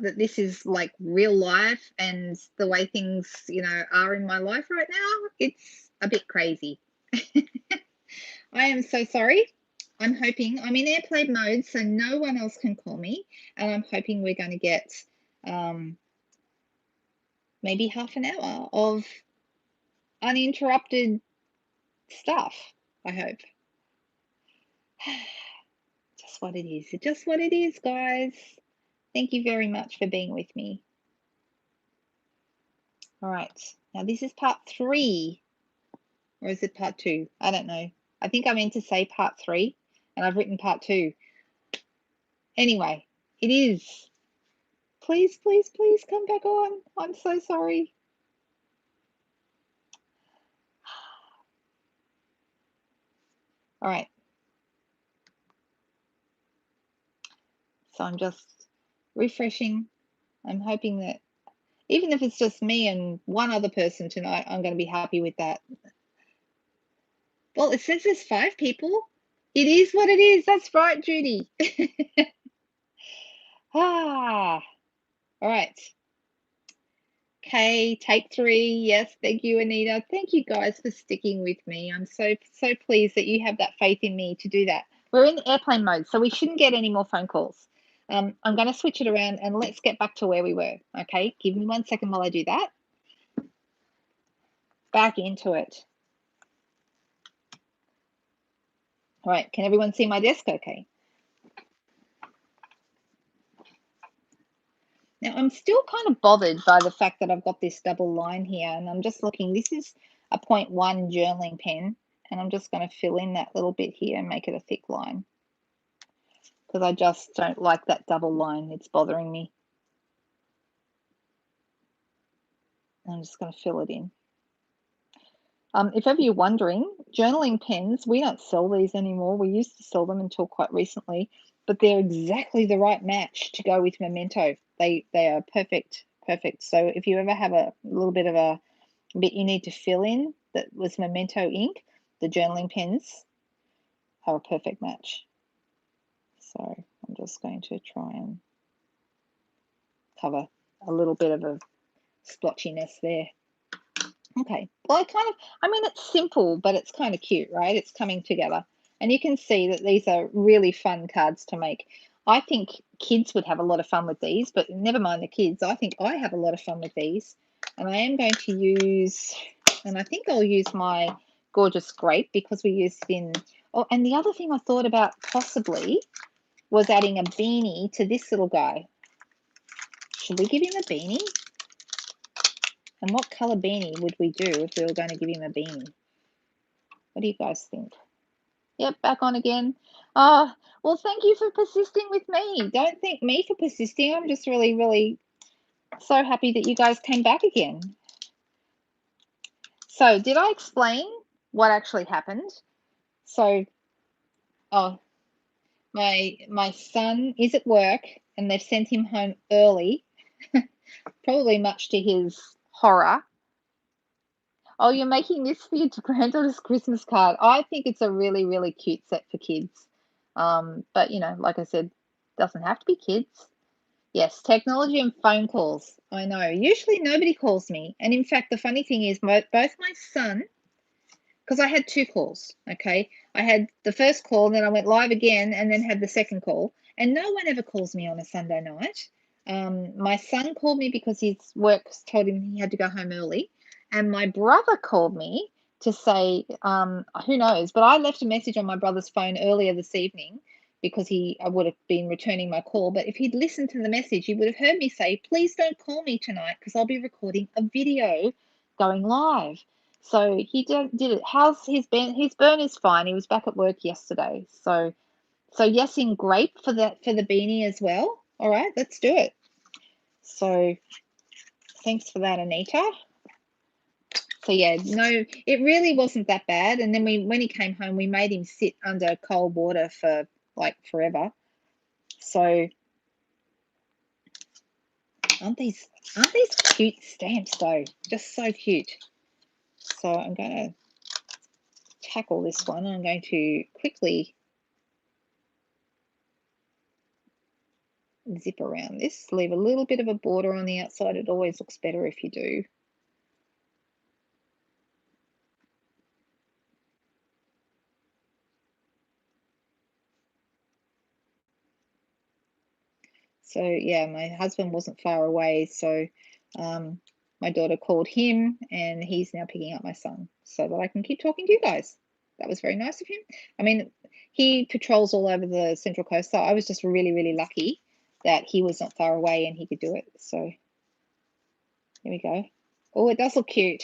that this is like real life and the way things, you know, are in my life right now, it's a bit crazy. I am so sorry. I'm hoping I'm in airplane mode so no one else can call me, and I'm hoping we're going to get maybe half an hour of uninterrupted stuff, I hope. Just what it is. Just what it is, guys. Thank you very much for being with me. All right. Now this is part 3. Or is it part 2? I don't know. I think I meant to say part 3, and I've written part 2. Anyway, it is. Please, please, please come back on. I'm so sorry. All right. So I'm just refreshing. I'm hoping that even if it's just me and one other person tonight, I'm going to be happy with that. Well, it says there's 5 people. It is what it is. That's right, Judy. All right. Okay, take 3. Yes, thank you, Anita. Thank you guys for sticking with me. I'm so pleased that you have that faith in me to do that. We're in airplane mode, so we shouldn't get any more phone calls. I'm going to switch it around and let's get back to where we were. Okay, give me 1 second while I do that. Back into it. All right, can everyone see my desk okay? Now, I'm still kind of bothered by the fact that I've got this double line here, and I'm just looking. This is a 0.1 journaling pen, and I'm just going to fill in that little bit here and make it a thick line because I just don't like that double line. It's bothering me. I'm just going to fill it in. If ever you're wondering, journaling pens, we don't sell these anymore. We used to sell them until quite recently, but they're exactly the right match to go with Memento. They are perfect. So if you ever have a little bit of a bit you need to fill in that was Memento ink, the journaling pens are a perfect match. So I'm just going to try and cover a little bit of a splotchiness there. Okay, well, I mean, it's simple, but it's kind of cute, right? It's coming together. And you can see that these are really fun cards to make. I think kids would have a lot of fun with these, but never mind the kids. I think I have a lot of fun with these. And I am going to use, and I think I'll use my gorgeous grape because we used it in, oh, and the other thing I thought about possibly was adding a beanie to this little guy. Should we give him a beanie? And what colour beanie would we do if we were going to give him a beanie? What do you guys think? Yep, back on again. Oh, well, thank you for persisting with me. Don't thank me for persisting. I'm just really, really so happy that you guys came back again. So did I explain what actually happened? So, oh, my son is at work and they've sent him home early, probably much to his horror. Oh, you're making this for your granddaughter's Christmas card. I think it's a really, really cute set for kids. But, you know, like I said, doesn't have to be kids. Yes, technology and phone calls. I know. Usually nobody calls me. And in fact, the funny thing is both my son, because I had 2 calls, okay? I had the first call, and then I went live again and then had the second call. And no one ever calls me on a Sunday night. My son called me because his work told him he had to go home early. And my brother called me to say, who knows, but I left a message on my brother's phone earlier this evening because I would have been returning my call. But if he'd listened to the message, he would have heard me say, please don't call me tonight because I'll be recording a video going live. So he did it. How's his burn? His burn is fine. He was back at work yesterday. So yes, in grape for the beanie as well. All right, let's do it. So thanks for that, Anita. So yeah, no, it really wasn't that bad. And then when he came home, we made him sit under cold water for like forever. So aren't these cute stamps though? Just so cute. So I'm going to tackle this one. I'm going to quickly zip around this. Leave a little bit of a border on the outside. It always looks better if you do. So yeah, my husband wasn't far away, so my daughter called him, and he's now picking up my son so that I can keep talking to you guys. That was very nice of him. I mean, he patrols all over the Central Coast, so I was just really, really lucky that he was not far away and he could do it. So here we go. Oh, it does look cute.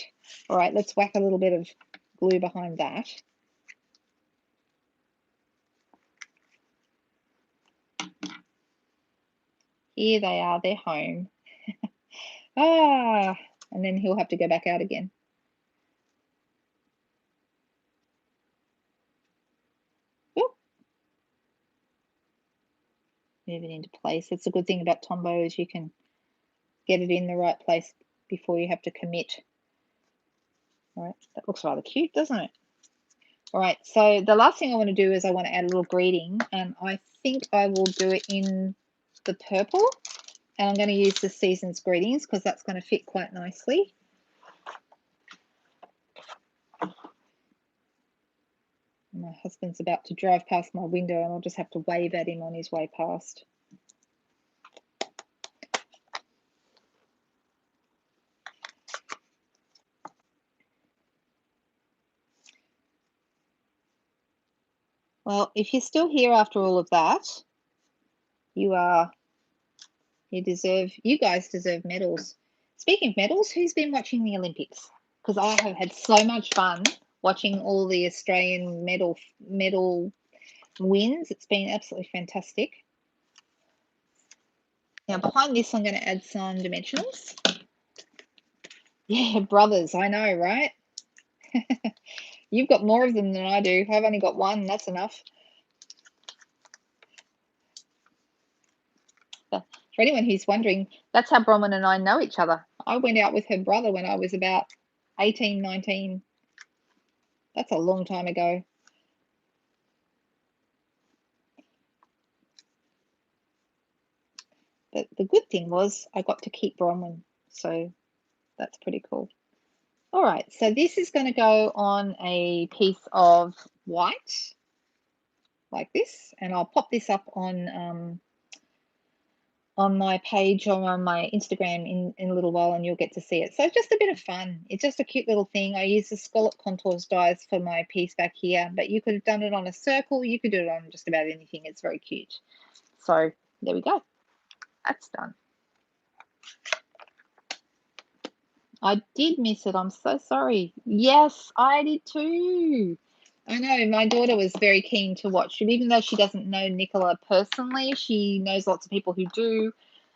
All right, let's whack a little bit of glue behind that. Here they are, they're home. Ah, and then he'll have to go back out again. Oop, move it into place. That's a good thing about Tombow is you can get it in the right place before you have to commit. All right, that looks rather cute, doesn't it? All right, so the last thing I want to do is I want to add a little greeting, and I think I will do it in the purple, and I'm going to use the Season's Greetings because that's going to fit quite nicely. My husband's about to drive past my window, and I'll just have to wave at him on his way past. Well, if you're still here after all of that, you guys deserve medals. Speaking of medals, who's been watching the Olympics? Because I have had so much fun watching all the Australian medal wins. It's been absolutely fantastic. Now behind this, I'm going to add some dimensionals. Yeah, brothers, I know, right? You've got more of them than I do. I've only got one. That's enough. For anyone who's wondering, that's how Bronwyn and I know each other. I went out with her brother when I was about 18, 19. That's a long time ago. But the good thing was I got to keep Bronwyn, so that's pretty cool. All right, so this is going to go on a piece of white like this, and I'll pop this up on my page or on my Instagram in a little while, and you'll get to see it. So just a bit of fun. It's just a cute little thing. I use the Scallop Contours dies for my piece back here, but you could have done it on a circle. You could do it on just about anything. It's very cute. So there we go. That's done. I did miss it. I'm so sorry. Yes, I did too. I know my daughter was very keen to watch it, even though she doesn't know Nicola personally. She knows lots of people who do,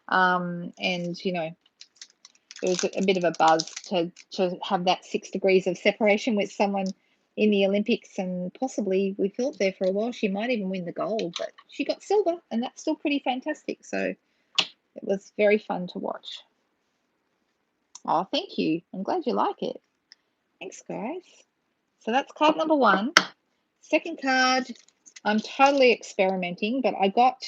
and you know, it was a bit of a buzz to have that 6 degrees of separation with someone in the Olympics, and possibly we thought there for a while she might even win the gold, but she got silver, and that's still pretty fantastic. So it was very fun to watch. Oh, thank you. I'm glad you like it. Thanks, guys. So that's card number 1. Second card, I'm totally experimenting, but I got,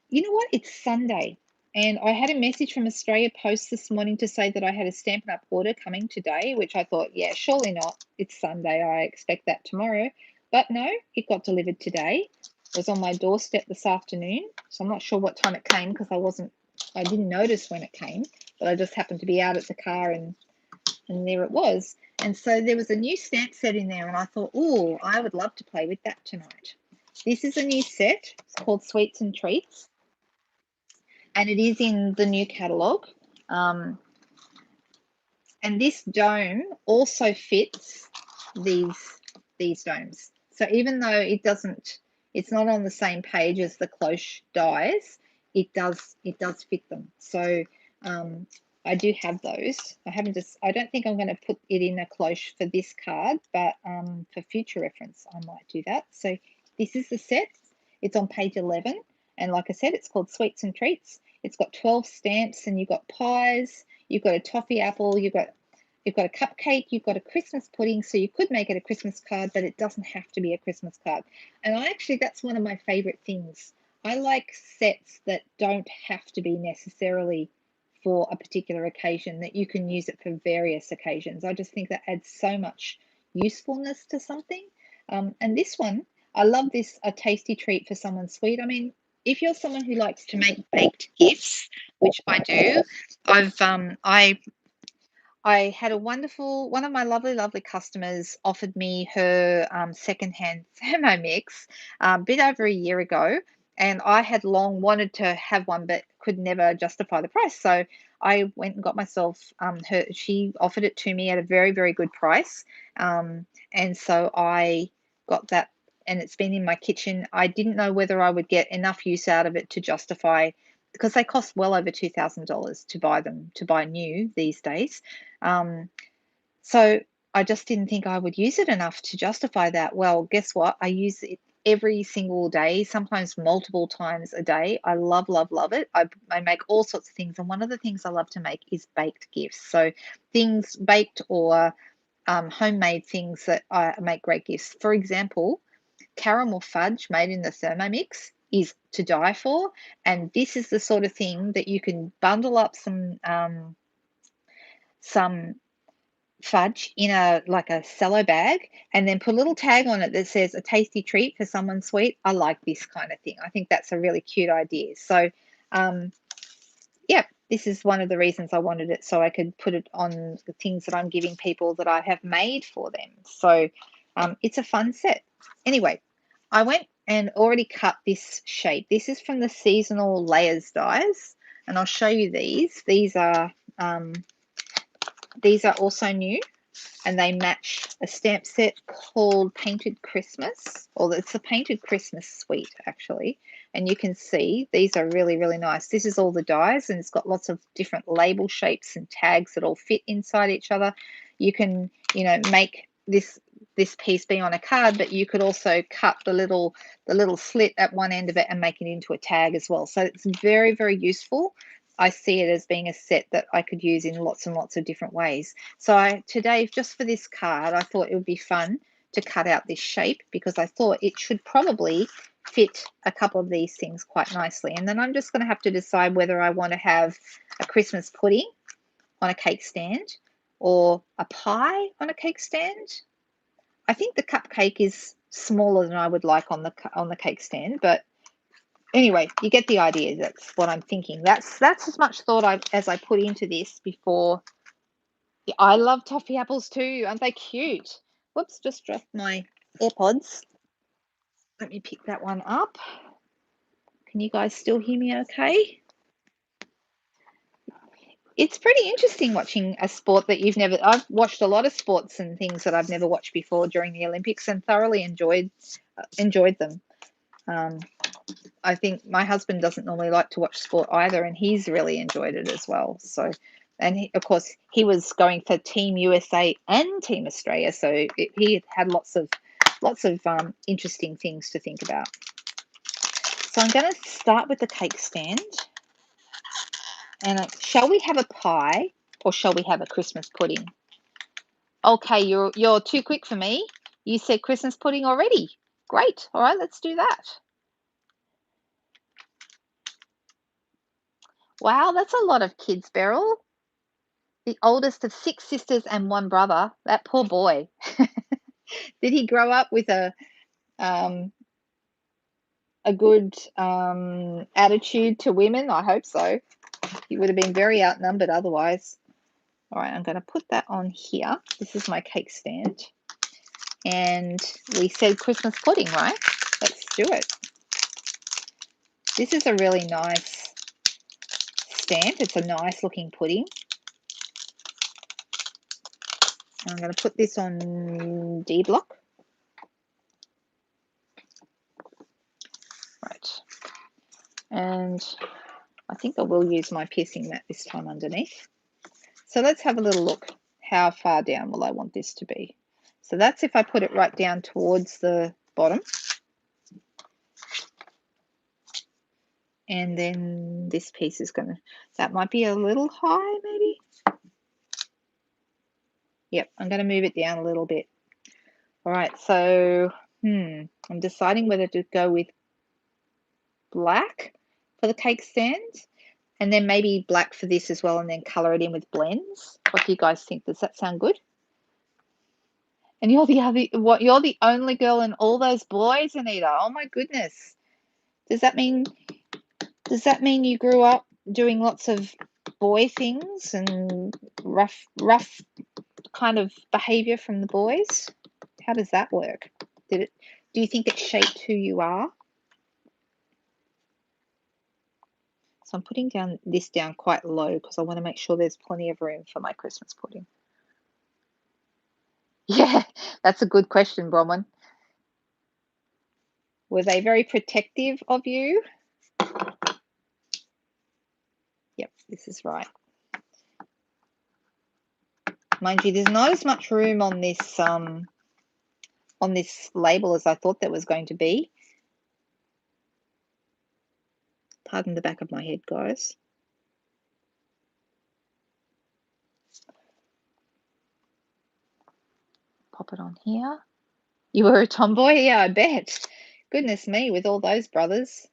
you know what? It's Sunday, and I had a message from Australia Post this morning to say that I had a Stampin' Up order coming today, which I thought, yeah, surely not. It's Sunday. I expect that tomorrow. But no, it got delivered today. It was on my doorstep this afternoon, so I'm not sure what time it came because I didn't notice when it came, but I just happened to be out at the car, and there it was. And so there was a new stamp set in there, and I thought, oh, I would love to play with that tonight. This is a new set. It's called Sweets and Treats, and it is in the new catalogue. And this dome also fits these domes. So even though it's not on the same page as the cloche dies, it does fit them. So I do have those. I don't think I'm going to put it in a cloche for this card, but for future reference, I might do that. So this is the set. It's on page 11. And like I said, it's called Sweets and Treats. It's got 12 stamps, and you've got pies, you've got a toffee apple, you've got a cupcake, you've got a Christmas pudding, so you could make it a Christmas card, but it doesn't have to be a Christmas card. And that's one of my favorite things I like sets that don't have to be necessarily for a particular occasion, that you can use it for various occasions. I just think that adds so much usefulness to something. And this one, I love this, a tasty treat for someone sweet. I mean, if you're someone who likes to make baked gifts, which I do, I had a wonderful, one of my lovely, lovely customers offered me her secondhand Thermomix a bit over a year ago. And I had long wanted to have one, but could never justify the price. So I went and got myself her, she offered it to me at a very, very good price. And so I got that, and it's been in my kitchen. I didn't know whether I would get enough use out of it to justify, because they cost well over $2,000 to buy them, to buy new these days. Um, so I just didn't think I would use it enough to justify that. Well, guess what? I use it every single day, sometimes multiple times a day. I love, love, love it. I make all sorts of things. And one of the things I love to make is baked gifts. So things baked or homemade things that I make great gifts. For example, caramel fudge made in the Thermomix is to die for. And this is the sort of thing that you can bundle up some fudge in a like a cello bag, and then put a little tag on it that says a tasty treat for someone sweet. I like this kind of thing. I think that's a really cute idea. So um, yeah, this is one of the reasons I wanted it, so I could put it on the things that I'm giving people that I have made for them. So it's a fun set. Anyway, I went and already cut this shape. This is from the seasonal layers dies, and I'll show you these. These are also new, and they match a stamp set called Painted Christmas, or it's a Painted Christmas suite actually. And you can see these are really, really nice. This is all the dies, and it's got lots of different label shapes and tags that all fit inside each other. You can, make this piece be on a card, but you could also cut the little slit at one end of it and make it into a tag as well. So it's very, very useful. I see it as being a set that I could use in lots and lots of different ways. So today, just for this card, I thought it would be fun to cut out this shape, because I thought it should probably fit a couple of these things quite nicely. And then I'm just going to have to decide whether I want to have a Christmas pudding on a cake stand or a pie on a cake stand. I think the cupcake is smaller than I would like on the cake stand, but anyway, you get the idea. That's what I'm thinking. That's as much thought as I put into this before. Yeah, I love toffee apples too. Aren't they cute? Whoops, just dropped my AirPods. Let me pick that one up. Can you guys still hear me okay? It's pretty interesting watching a sport that you've never. I've watched a lot of sports and things that I've never watched before during the Olympics, and thoroughly enjoyed them. Um, I think my husband doesn't normally like to watch sport either, and he's really enjoyed it as well. So, and of course, he was going for Team USA and Team Australia, so he had lots of interesting things to think about. So I'm going to start with the cake stand. And shall we have a pie or shall we have a Christmas pudding? Okay, you're too quick for me. You said Christmas pudding already. Great. All right, let's do that. Wow, that's a lot of kids, Beryl. The oldest of 6 sisters and 1 brother. That poor boy. Did he grow up with um, a good attitude to women? I hope so. He would have been very outnumbered otherwise. All right, I'm going to put that on here. This is my cake stand. And we said Christmas pudding, right? Let's do it. This is a really nice stamp. It's a nice looking pudding. I'm going to put this on D block. Right. And I think I will use my piercing mat this time underneath. So let's have a little look. How far down will I want this to be? So that's if I put it right down towards the bottom. And then this piece is that might be a little high maybe. Yep, I'm going to move it down a little bit. All right, so I'm deciding whether to go with black for the cake stand, and then maybe black for this as well, and then color it in with blends. What do you guys think? Does that sound good? And you're you're the only girl in all those boys, Anita. Oh my goodness. Does that mean you grew up doing lots of boy things and rough kind of behavior from the boys? How does that work? Do you think it shaped who you are? So I'm putting this down quite low because I want to make sure there's plenty of room for my Christmas pudding. Yeah, that's a good question, Bronwyn. Were they very protective of you? Yep, this is right. Mind you, there's not as much room on this label as I thought there was going to be. Pardon the back of my head, guys. Pop it on here. You were a tomboy? Yeah, I bet. Goodness me, with all those brothers.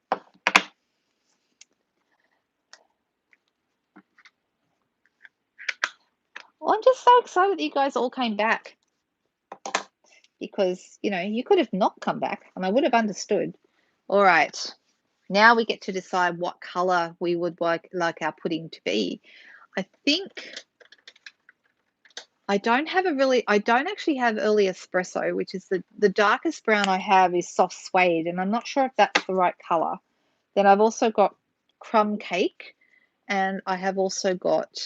Well, I'm just so excited that you guys all came back. Because, you know, you could have not come back and I would have understood. All right. Now we get to decide what color we would like our pudding to be. I think I don't actually have early espresso, which is the darkest brown I have is soft suede, and I'm not sure if that's the right color. Then I've also got crumb cake, and I have also got,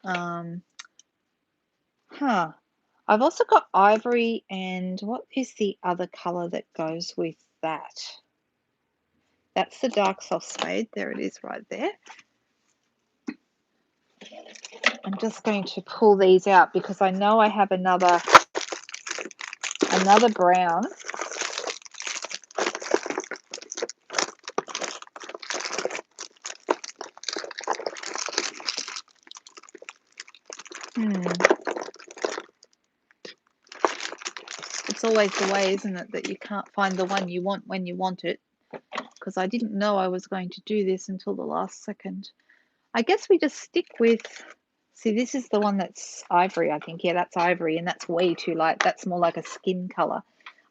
I've also got ivory, and what is the other color that goes with that? That's the dark soft suede. There it is right there. I'm just going to pull these out because I know I have another brown. It's always the way, isn't it, that you can't find the one you want when you want it, because I didn't know I was going to do this until the last second. I guess we just stick with, see, this is the one that's ivory, I think. Yeah, that's ivory, and that's way too light. That's more like a skin color.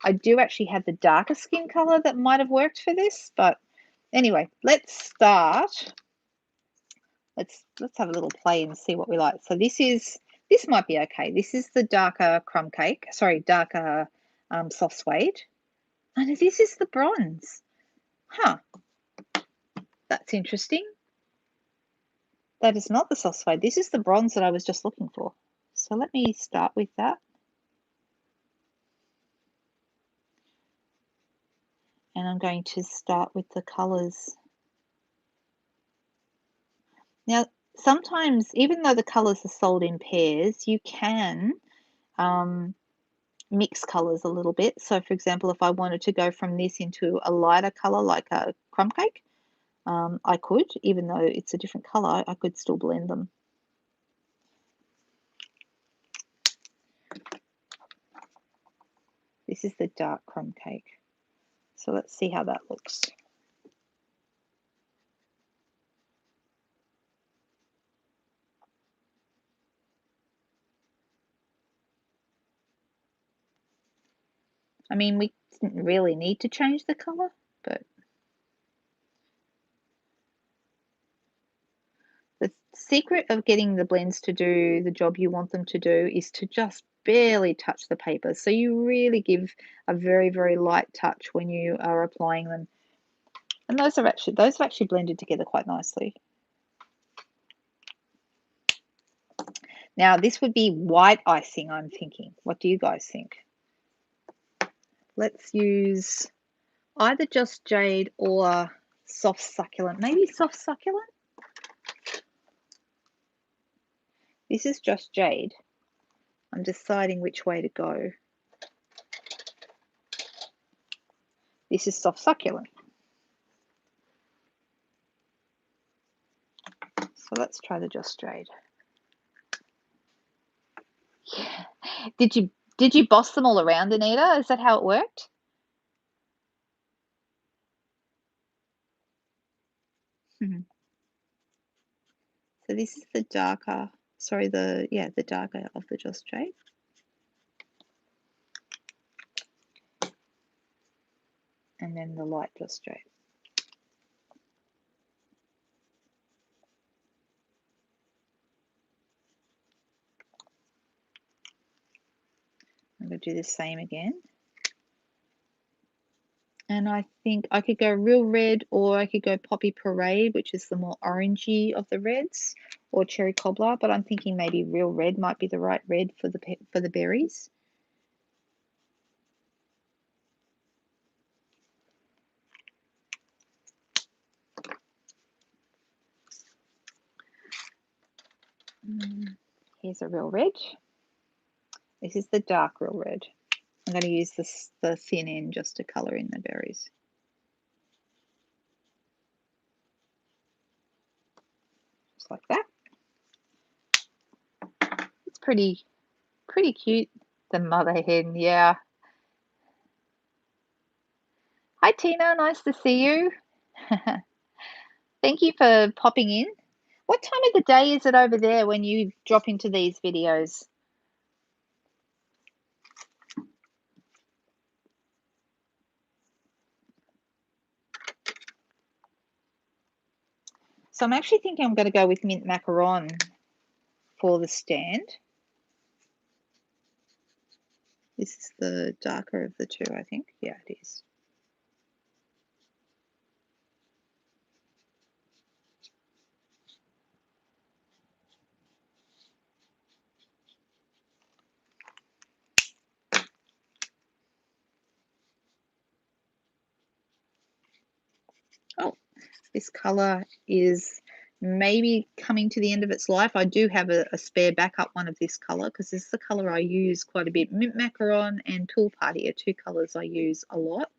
I do actually have the darker skin color that might have worked for this, but anyway, let's start. Let's have a little play and see what we like. So this might be okay. This is the darker crumb cake. Sorry, darker soft suede. And this is the bronze. Huh. That's interesting. That is not the soft suede. This is the bronze that I was just looking for. So let me start with that. And I'm going to start with the colors. Now, sometimes, even though the colors are sold in pairs, you can mix colors a little bit. So, for example, if I wanted to go from this into a lighter color like a crumb cake, I could, even though it's a different color, I could still blend them. This is the dark crumb cake. So let's see how that looks. I mean, we didn't really need to change the color, but the secret of getting the blends to do the job you want them to do is to just barely touch the paper. So you really give a very, very light touch when you are applying them. And those have actually blended together quite nicely. Now, this would be white icing, I'm thinking. What do you guys think? Let's use either Just Jade or Soft Succulent. Maybe Soft Succulent? This is Just Jade. I'm deciding which way to go. This is Soft Succulent. So let's try the Just Jade. Yeah. Did you boss them all around, Anita? Is that how it worked? Mhm. So this is the darker, sorry, the darker of the Joss Jade. And then the light Joss Jade. I'm going to do the same again. And I think I could go real red, or I could go Poppy Parade, which is the more orangey of the reds, or Cherry Cobbler, but I'm thinking maybe real red might be the right red for the berries. Here's a real red. This is the dark real red. I'm going to use the thin end just to colour in the berries. Just like that. It's pretty cute. The mother hen, yeah. Hi Tina, nice to see you. Thank you for popping in. What time of the day is it over there when you drop into these videos? So I'm actually thinking I'm going to go with mint macaron for the stand. This is the darker of the two, I think. Yeah, it is. Oh, this color is maybe coming to the end of its life. I do have a spare backup one of this color because this is the color I use quite a bit. Mint macaron and Tool Party are two colors I use a lot.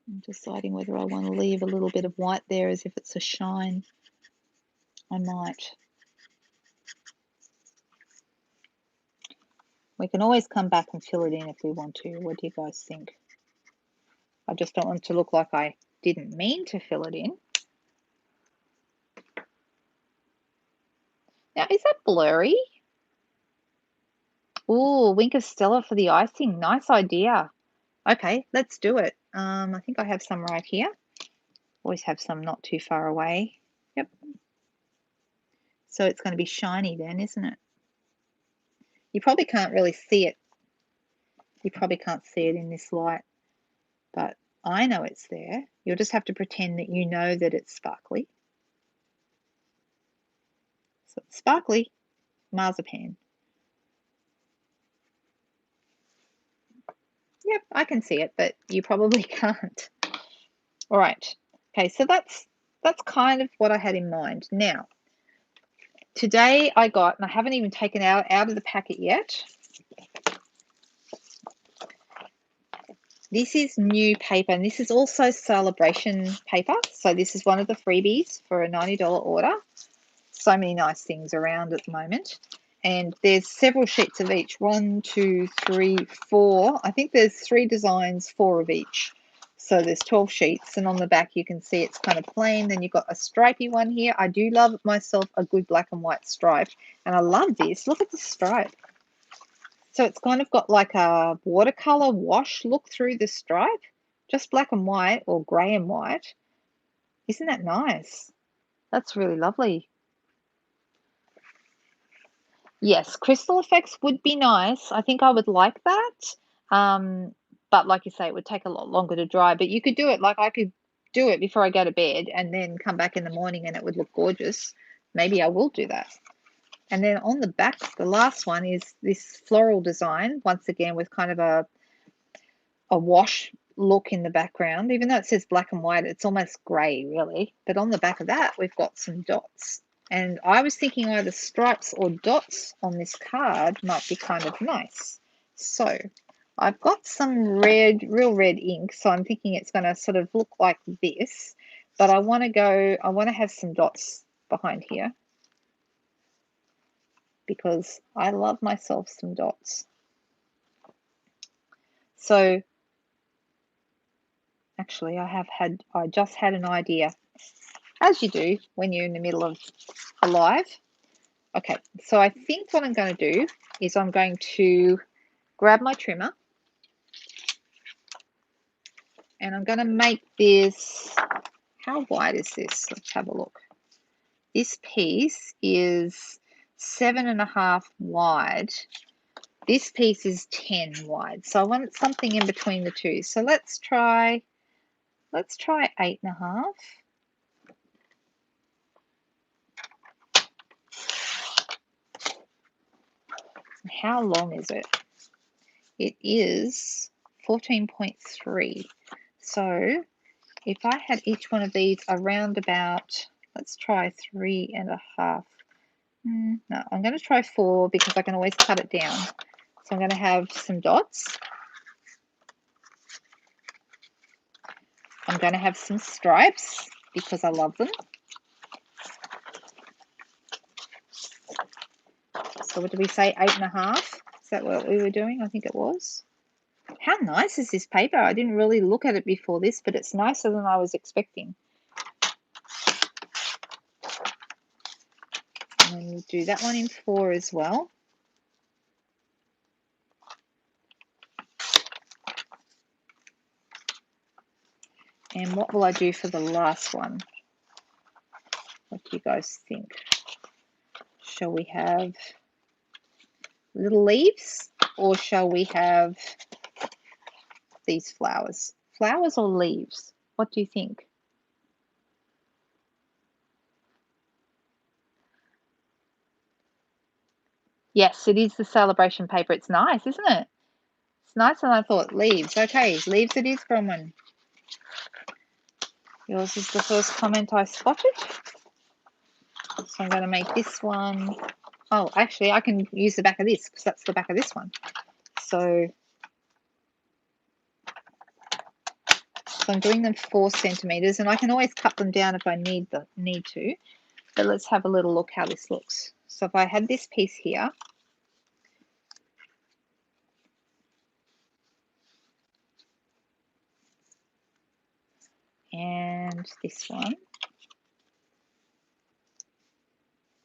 I'm deciding whether I want to leave a little bit of white there as if it's a shine. I might. We can always come back and fill it in if we want to. What do you guys think? I just don't want it to look like I didn't mean to fill it in. Now, is that blurry? Ooh, Wink of Stella for the icing. Nice idea. Okay, let's do it. I think I have some right here. Always have some not too far away. Yep. So it's going to be shiny then, isn't it? You probably can't really see it. You probably can't see it in this light, but I know it's there. You'll just have to pretend that you know that it's sparkly. So it's sparkly marzipan. Yep, I can see it, but you probably can't. All right. Okay, so that's kind of what I had in mind. Now, today I got, and I haven't even taken out of the packet yet. This is new paper, and this is also celebration paper. So this is one of the freebies for a $90 order. So many nice things around at the moment. And there's several sheets of each. 1, 2, 3, 4. I think there's 3 designs, 4 of each. So there's 12 sheets, and on the back you can see it's kind of plain. Then you've got a stripy one here. I do love myself a good black and white stripe, and I love this. Look at the stripe. So it's kind of got like a watercolor wash look through the stripe, just black and white or grey and white. Isn't that nice? That's really lovely. Yes, crystal effects would be nice. I think I would like that. But like you say, it would take a lot longer to dry. But you could do it, like I could do it before I go to bed and then come back in the morning and it would look gorgeous. Maybe I will do that. And then on the back, the last one is this floral design, once again with kind of a wash look in the background. Even though it says black and white, it's almost grey really. But on the back of that, we've got some dots. And I was thinking either stripes or dots on this card might be kind of nice. So I've got some red, real red ink, so I'm thinking it's going to sort of look like this, but I want to have some dots behind here because I love myself some dots. So actually I just had an idea, as you do when you're in the middle of a live. Okay, so I think what I'm going to do is I'm going to grab my trimmer and I'm going to make this, how wide is this? Let's have a look. This piece is 7.5 wide. This piece is 10 wide. So I want something in between the two. So let's try 8.5. How long is it? It is 14.3. So if I had each one of these around about, let's try 3.5. No, I'm going to try 4 because I can always cut it down. So I'm going to have some dots. I'm going to have some stripes because I love them. So what did we say, 8.5? Is that what we were doing? I think it was. How nice is this paper? I didn't really look at it before this, but it's nicer than I was expecting. And then we'll do that one in 4 as well. And what will I do for the last one? What do you guys think? Shall we have little leaves or shall we have these flowers? Flowers or leaves? What do you think? Yes, it is the celebration paper. It's nice, isn't it? It's nicer than I thought. Leaves. Okay, leaves it is, Gromwin. Yours is the first comment I spotted. So I'm going to make this one. Oh, actually, I can use the back of this because that's the back of this one. So I'm doing them 4 centimeters, and I can always cut them down if I need to. But let's have a little look how this looks. So if I had this piece here, and this one,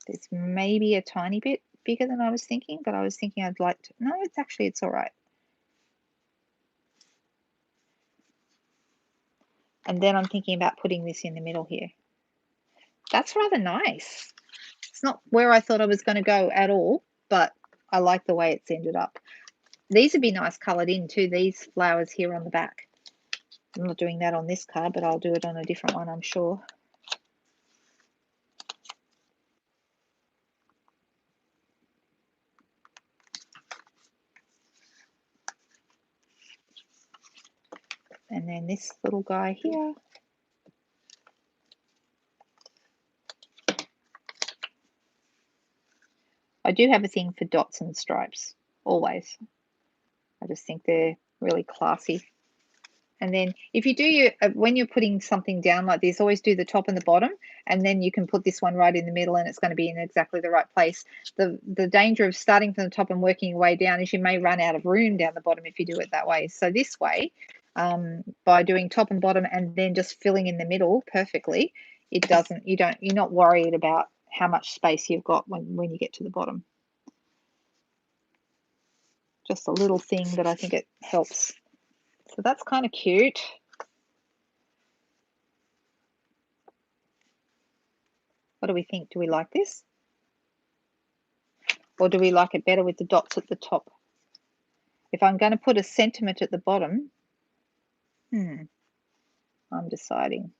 it's maybe a tiny bit bigger than I was thinking, but I was thinking I'd like to, no, it's all right. And then I'm thinking about putting this in the middle here. That's rather nice. It's not where I thought I was going to go at all, but I like the way it's ended up. These would be nice coloured in too, these flowers here on the back. I'm not doing that on this card, but I'll do it on a different one, I'm sure. And then this little guy here. I do have a thing for dots and stripes, always. I just think they're really classy. And then if you do when you're putting something down like this, always do the top and the bottom, and then you can put this one right in the middle and it's going to be in exactly the right place. The danger of starting from the top and working your way down is you may run out of room down the bottom if you do it that way. So this way, by doing top and bottom and then just filling in the middle perfectly, you're not worried about how much space you've got when you get to the bottom. Just a little thing, but I think it helps. So that's kind of cute. What do we think? Do we like this? Or do we like it better with the dots at the top? If I'm going to put a sentiment at the bottom, I'm deciding.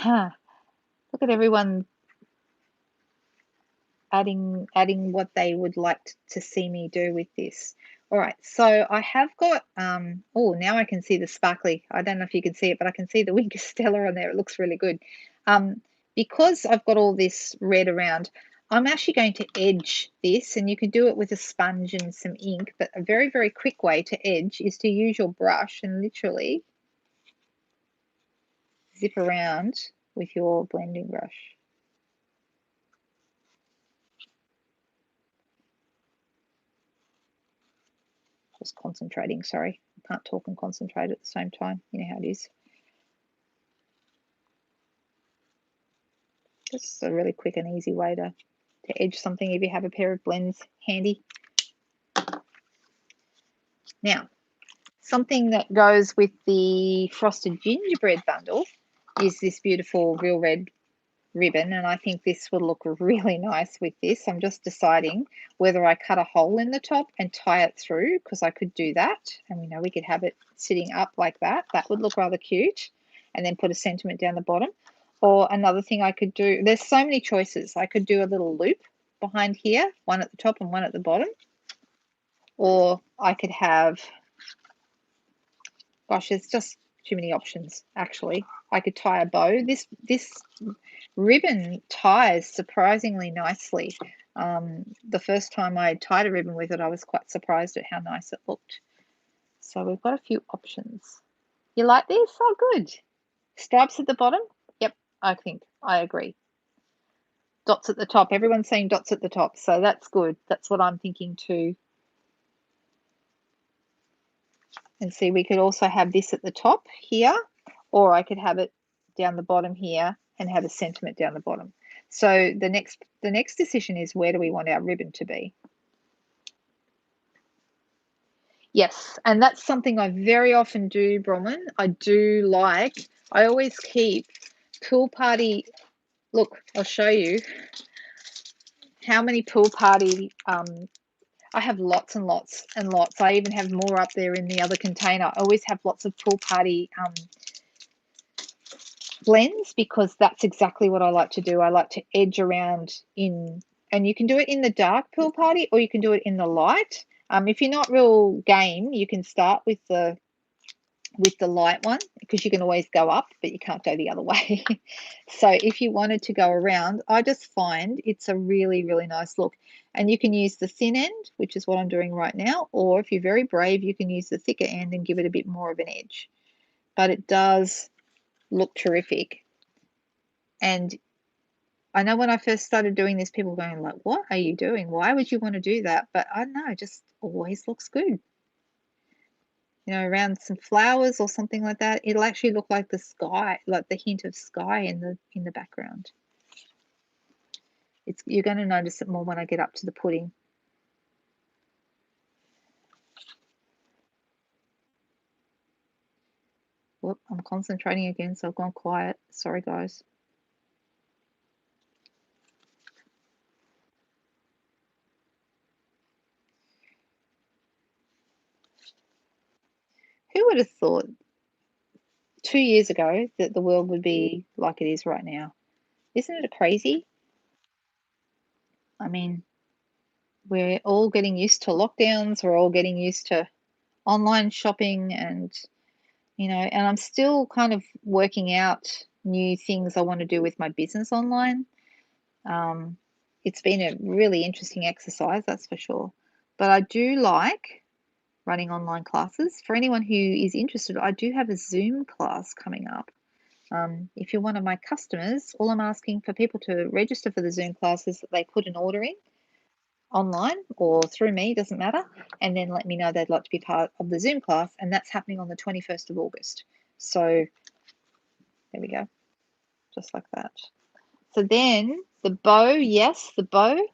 Look at everyone adding what they would like to see me do with this. All right, so I have got, oh, now I can see the sparkly. I don't know if you can see it, but I can see the Winker Stella on there. It looks really good. Um, because I've got all this red around, I'm actually going to edge this, and you can do it with a sponge and some ink, but a very, very quick way to edge is to use your brush and literally zip around with your blending brush. Just concentrating, sorry. I can't talk and concentrate at the same time. You know how it is. Just a really quick and easy way to edge something if you have a pair of blends handy. Now, something that goes with the frosted gingerbread bundle is this beautiful real red ribbon, and I think this would look really nice with this. I'm just deciding whether I cut a hole in the top and tie it through, because I could do that, and we know we could have it sitting up like that. That would look rather cute, and then put a sentiment down the bottom. Or another thing I could do, there's so many choices. I could do a little loop behind here, one at the top and one at the bottom. Or I could have, gosh, there's just too many options, actually. I could tie a bow. This ribbon ties surprisingly nicely. The first time I tied a ribbon with it, I was quite surprised at how nice it looked. So we've got a few options. You like this? Oh, good. Stripes at the bottom? Yep, I agree. Dots at the top. Everyone's saying dots at the top, so that's good. That's what I'm thinking too. And see, we could also have this at the top here, or I could have it down the bottom here and have a sentiment down the bottom. So the next decision is, where do we want our ribbon to be? Yes, and that's something I very often do, Bronwyn. I always keep pool party. Look, I'll show you how many pool party. I have lots and lots and lots. I even have more up there in the other container. I always have lots of pool party blends, because that's exactly what I like to do. I like to edge around in, and you can do it in the dark pool party, or you can do it in the light. If you're not real game, you can start with the light one, because you can always go up, but you can't go the other way. So if you wanted to go around, I just find it's a really, really nice look. And you can use the thin end, which is what I'm doing right now, or if you're very brave, you can use the thicker end and give it a bit more of an edge. But it does look terrific. And I know when I first started doing this, people were going like, what are you doing? Why would you want to do that? But I don't know, it just always looks good. You know, around some flowers or something like that, it'll actually look like the sky, like the hint of sky in the background. You're going to notice it more when I get up to the pudding. Whoop, I'm concentrating again, so I've gone quiet. Sorry, guys. Who would have thought 2 years ago that the world would be like it is right now? Isn't it crazy? I mean, we're all getting used to lockdowns. We're all getting used to online shopping, and and I'm still kind of working out new things I want to do with my business online. It's been a really interesting exercise, that's for sure. But I do like running online classes. For anyone who is interested, I do have a Zoom class coming up. If you're one of my customers, all I'm asking for people to register for the Zoom class is that they put an order in online or through me, doesn't matter, and then let me know they'd like to be part of the Zoom class, and that's happening on the 21st of August. So there we go, just like that. So then the bow, yes, the bow,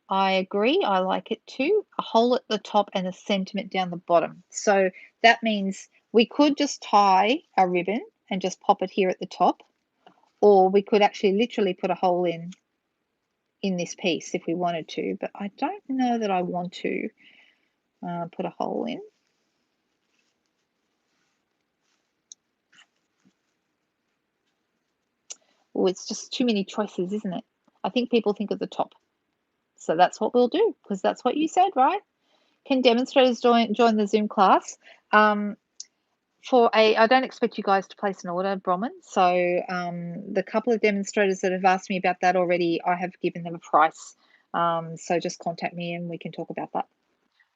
I agree, I like it too. A hole at the top and a sentiment down the bottom. So that means we could just tie a ribbon and just pop it here at the top, or we could actually literally put a hole in this piece if we wanted to, but I don't know that I want to put a hole in. Oh, it's just too many choices, isn't it? I think people think of the top. So that's what we'll do, because that's what you said, right? Can demonstrators join the Zoom class? I don't expect you guys to place an order, Bronwyn. So the couple of demonstrators that have asked me about that already, I have given them a price. So just contact me and we can talk about that.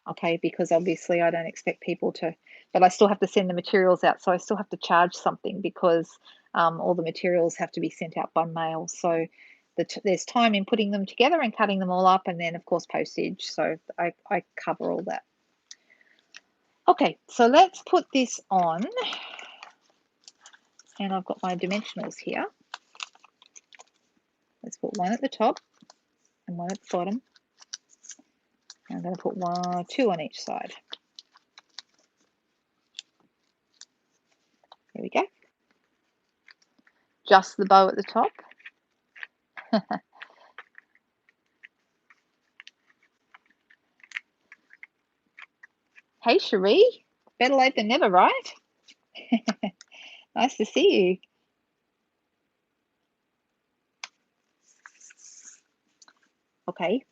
Okay, because obviously I don't expect people to, but I still have to send the materials out. So I still have to charge something because all the materials have to be sent out by mail. So there's time in putting them together and cutting them all up, and then of course postage. So I cover all that. Okay, so let's put this on. And I've got my dimensionals here. Let's put one at the top and one at the bottom. I'm going to put two on each side. There we go. Just the bow at the top. Hey, Cherie. Better late than never, right? Nice to see you. Okay.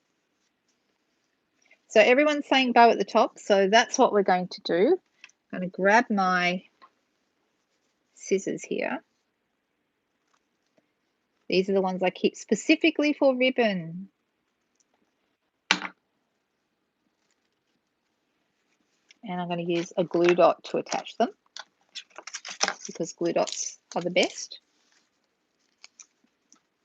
So everyone's saying bow at the top. So that's what we're going to do. I'm going to grab my scissors here. These are the ones I keep specifically for ribbon. And I'm going to use a glue dot to attach them because glue dots are the best.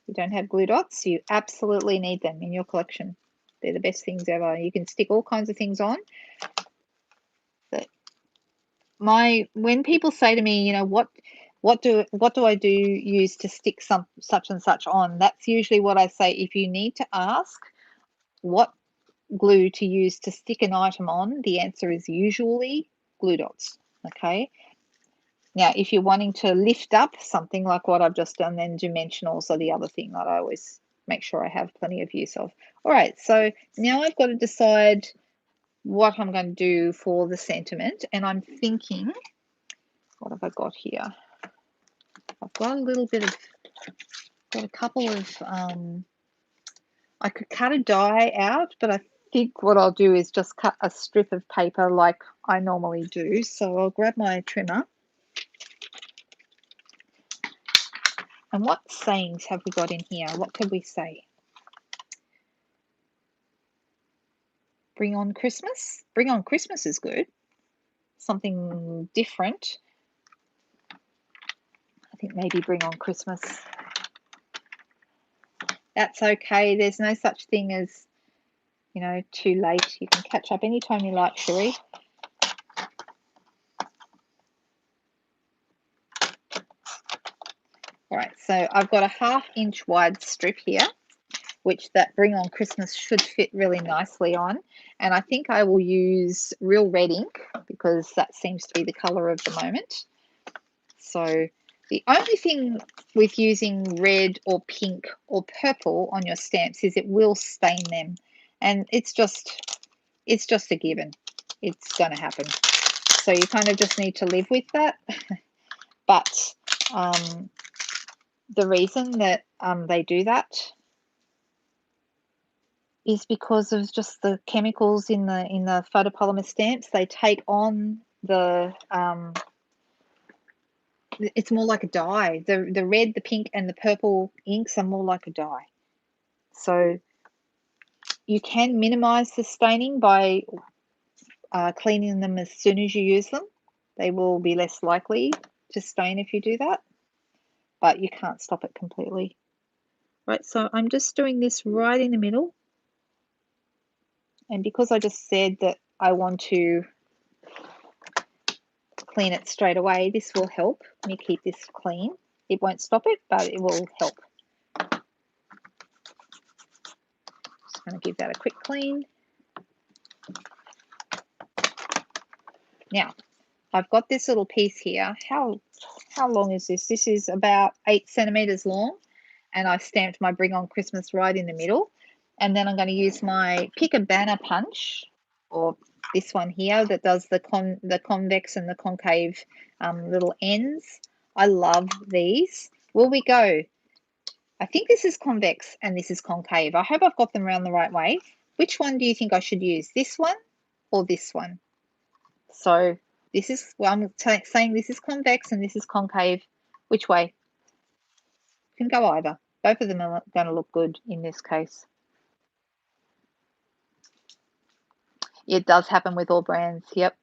If you don't have glue dots, you absolutely need them in your collection. They're the best things ever. You can stick all kinds of things on. But when people say to me, you know, what do I use to stick such and such on? That's usually what I say. If you need to ask what glue to use to stick an item on, the answer is usually glue dots. Okay. Now, if you're wanting to lift up something like what I've just done, then dimensionals are the other thing that I always make sure I have plenty of use of. All right, so now I've got to decide what I'm going to do for the sentiment, and I'm thinking, what have I got here? I've got a couple of, I could cut a die out, but I think what I'll do is just cut a strip of paper like I normally do. So I'll grab my trimmer. And what sayings have we got in here? What could we say? Bring on Christmas. Bring on Christmas is good. Something different. I think maybe bring on Christmas. That's okay. There's no such thing as, you know, too late. You can catch up anytime you like, Cherie. All right, so I've got a 1/2 inch wide strip here, which that Bring on Christmas should fit really nicely on. And I think I will use real red ink because that seems to be the color of the moment. So the only thing with using red or pink or purple on your stamps is it will stain them. And it's just a given. It's going to happen. So you kind of just need to live with that. But the reason that they do that is because of just the chemicals in the photopolymer stamps. They take on the it's more like a dye. The red, the pink, and the purple inks are more like a dye. So you can minimize the staining by cleaning them as soon as you use them. They will be less likely to stain if you do that, but you can't stop it completely. Right, so I'm just doing this right in the middle. And because I just said that I want to clean it straight away, this will help me keep this clean. It won't stop it, but it will help. Just going to give that a quick clean. Now, I've got this little piece here. How long is this? This is about 8 centimeters long, and I stamped my Bring on Christmas right in the middle. And then I'm going to use my Pick a Banner punch, or this one here that does the convex and the concave little ends. I love these. Will we go? I think this is convex and this is concave. I hope I've got them around the right way. Which one do you think I should use? This one or this one. So this is, well, I'm saying this is convex and this is concave. Which way? Can go either. Both of them are going to look good in this case. It does happen with all brands. Yep.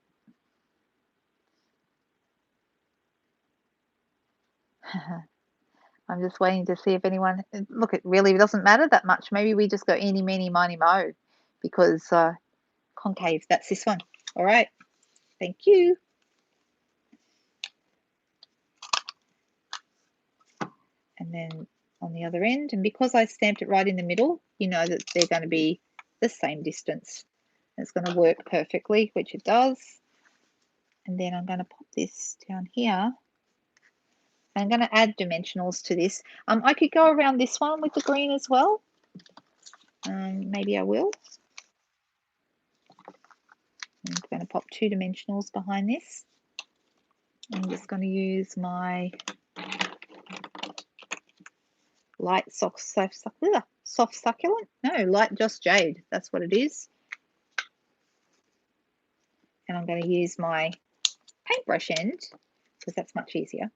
I'm just waiting to see if anyone, look, it really doesn't matter that much. Maybe we just go eeny, meeny, miny, mo, because concave, that's this one. All right. Thank you. And then on the other end, and because I stamped it right in the middle, you know that they're going to be the same distance. It's going to work perfectly, which it does. And then I'm going to pop this down here. I'm going to add dimensionals to this. I could go around this one with the green as well. Maybe I will. I'm going to pop 2 dimensionals behind this. I'm just going to use my light soft succulent. No, light Just Jade. That's what it is. And I'm going to use my paintbrush end because that's much easier.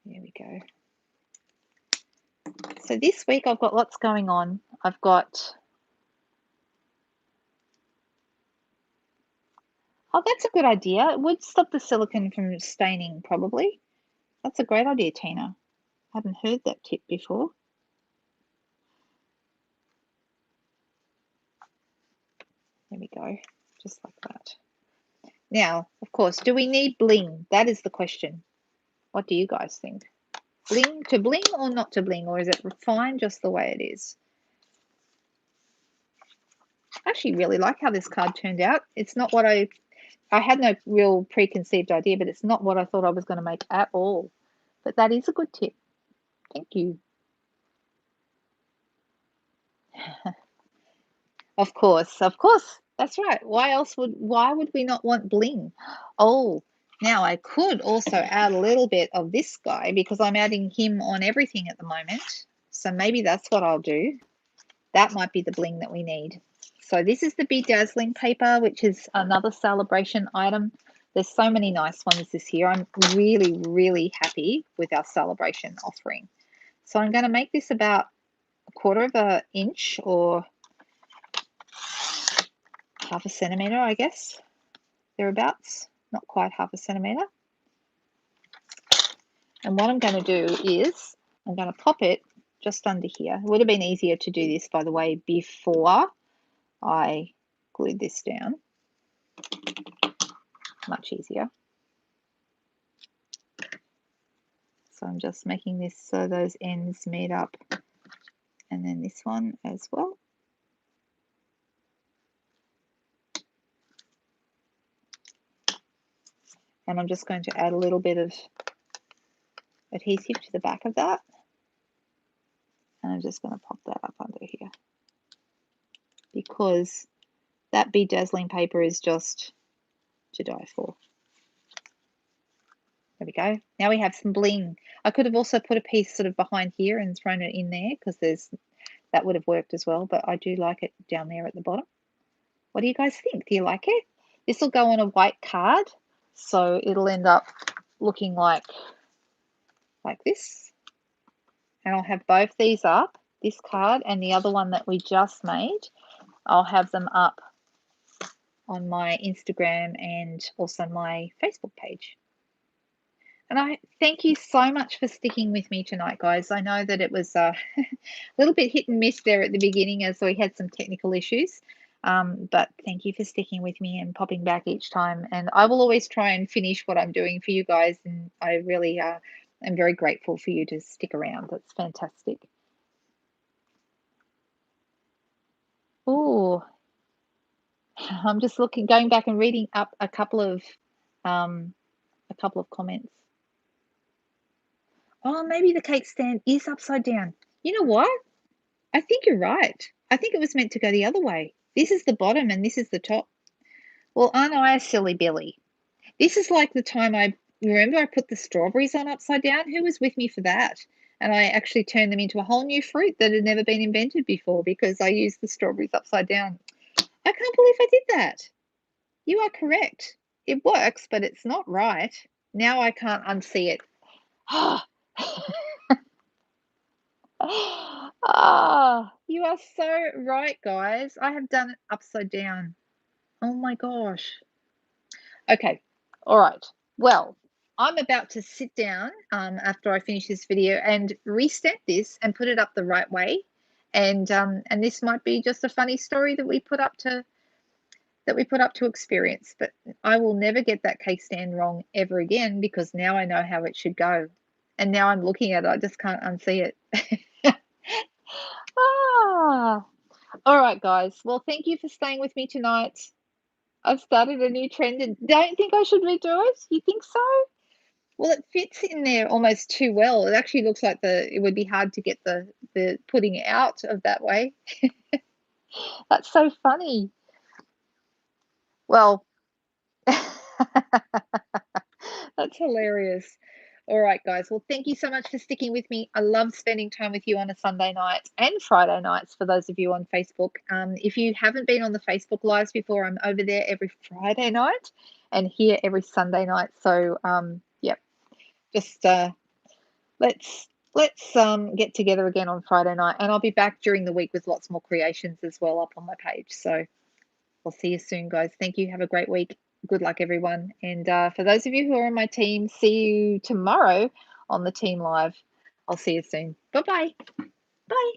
There we go. So this week I've got lots going on. I've got, oh, that's a good idea. It would stop the silicone from staining probably. That's a great idea, Tina. I haven't heard that tip before. There we go, just like that. Now, of course, do we need bling? That is the question. What do you guys think? Bling to bling or not to bling? Or is it fine just the way it is? I actually really like how this card turned out. It's not what I had no real preconceived idea, but it's not what I thought I was going to make at all. But that is a good tip. Thank you. Of course. That's right. Why would we not want bling? Oh, now I could also add a little bit of this guy because I'm adding him on everything at the moment. So maybe that's what I'll do. That might be the bling that we need. So this is the Bedazzling paper, which is another celebration item. There's so many nice ones this year. I'm really, really happy with our celebration offering. So I'm going to make this about 1/4 of an inch or 1/2 centimetre, I guess, thereabouts. Not quite 1/2 centimetre. And what I'm going to do is I'm going to pop it just under here. It would have been easier to do this, by the way, before I glued this down. Much easier. So I'm just making this so those ends meet up. And then this one as well. And I'm just going to add a little bit of adhesive to the back of that. And I'm just going to pop that up under here. Because that Bedazzling paper is just to die for. There we go. Now we have some bling. I could have also put a piece sort of behind here and thrown it in there because that would have worked as well, but I do like it down there at the bottom. What do you guys think? Do you like it? This will go on a white card, so it'll end up looking like this. And I'll have both these up, this card and the other one that we just made. I'll have them up on my Instagram and also my Facebook page. And I thank you so much for sticking with me tonight, guys. I know that it was a little bit hit and miss there at the beginning as we had some technical issues. But thank you for sticking with me and popping back each time. And I will always try and finish what I'm doing for you guys. And I really am very grateful for you to stick around. That's fantastic. Oh, I'm just going back and reading up a couple of comments. Oh, maybe the cake stand is upside down. You know what? I think you're right. I think it was meant to go the other way. This is the bottom and this is the top. Well, aren't I a silly Billy? This is like the time I remember I put the strawberries on upside down. Who was with me for that? And I actually turned them into a whole new fruit that had never been invented before because I used the strawberries upside down. I can't believe I did that. You are correct. It works, but it's not right. Now I can't unsee it. Ah, you are so right, guys. I have done it upside down. Oh my gosh. Okay. All right. Well, I'm about to sit down after I finish this video and restamp this and put it up the right way. And this might be just a funny story that we put up to experience. But I will never get that cake stand wrong ever again because now I know how it should go. And now I'm looking at it, I just can't unsee it. Ah. All right, guys. Well, thank you for staying with me tonight. I've started a new trend and don't think I should redo it. You think so? Well, it fits in there almost too well. It actually looks like it would be hard to get the pudding out of that way. That's so funny. Well, that's hilarious. All right, guys. Well, thank you so much for sticking with me. I love spending time with you on a Sunday night and Friday nights for those of you on Facebook. If you haven't been on the Facebook Lives before, I'm over there every Friday night and here every Sunday night. So, yep, just let's get together again on Friday night, and I'll be back during the week with lots more creations as well up on my page. So I'll see you soon, guys. Thank you. Have a great week. Good luck, everyone. And for those of you who are on my team, see you tomorrow on the team live. I'll see you soon. Bye-bye. Bye.